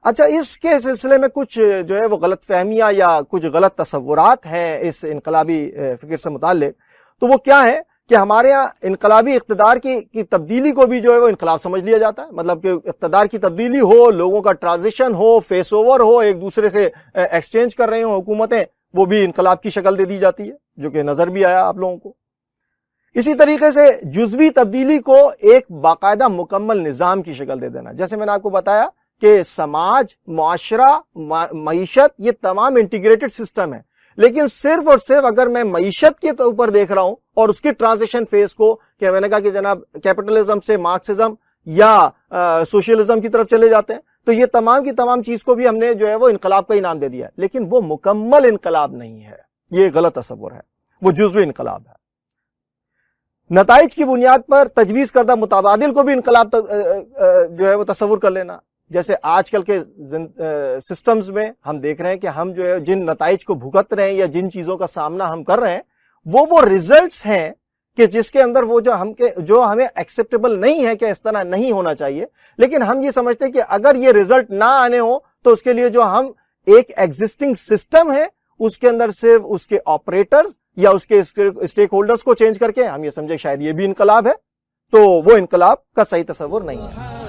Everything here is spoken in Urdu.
اچھا، اس کے سلسلے میں کچھ جو ہے وہ غلط فہمیاں یا کچھ غلط تصورات ہیں اس انقلابی فکر سے متعلق. تو وہ کیا ہے کہ ہمارے ہاں انقلابی اقتدار کی تبدیلی کو بھی جو ہے وہ انقلاب سمجھ لیا جاتا ہے. مطلب کہ اقتدار کی تبدیلی ہو، لوگوں کا ٹرانزیشن ہو، فیس اوور ہو، ایک دوسرے سے ایکسچینج کر رہے ہوں حکومتیں، وہ بھی انقلاب کی شکل دے دی جاتی ہے، جو کہ نظر بھی آیا آپ لوگوں کو. اسی طریقے سے جزوی تبدیلی کو ایک باقاعدہ مکمل نظام کی شکل دے دینا. جیسے میں نے آپ کو بتایا کہ سماج، معاشرہ، معیشت، یہ تمام انٹیگریٹڈ سسٹم ہے، لیکن صرف اور صرف اگر میں معیشت کے اوپر دیکھ رہا ہوں اور اس کی ٹرانزیشن فیز کو، کہ میں نے کہا کہ جناب کیپٹلزم سے مارکسزم یا سوشلزم کی طرف چلے جاتے ہیں، تو یہ تمام کی تمام چیز کو بھی ہم نے جو ہے وہ انقلاب کا ہی نام دے دیا ہے، لیکن وہ مکمل انقلاب نہیں ہے. یہ غلط تصور ہے، وہ جزوی انقلاب ہے. نتائج کی بنیاد پر تجویز کردہ متبادل کو بھی انقلاب جو ہے وہ تصور کر لینا. جیسے آج کل کے سسٹمز میں ہم دیکھ رہے ہیں کہ ہم جو ہے جن نتائج کو بھگت رہے ہیں یا جن چیزوں کا سامنا ہم کر رہے ہیں، وہ ریزلٹس ہیں کہ جس کے اندر وہ جو ہمیں ایکسیپٹیبل نہیں ہے، کہ اس طرح نہیں ہونا چاہیے، لیکن ہم یہ سمجھتے ہیں کہ اگر یہ ریزلٹ نہ آنے ہوں تو اس کے لیے جو ہم ایک ایگزسٹنگ سسٹم ہے اس کے اندر صرف اس کے آپریٹرز یا اس کے اسٹیک ہولڈرز کو چینج کر کے ہم یہ سمجھے شاید یہ بھی انقلاب ہے. تو وہ انقلاب کا صحیح تصور نہیں ہے.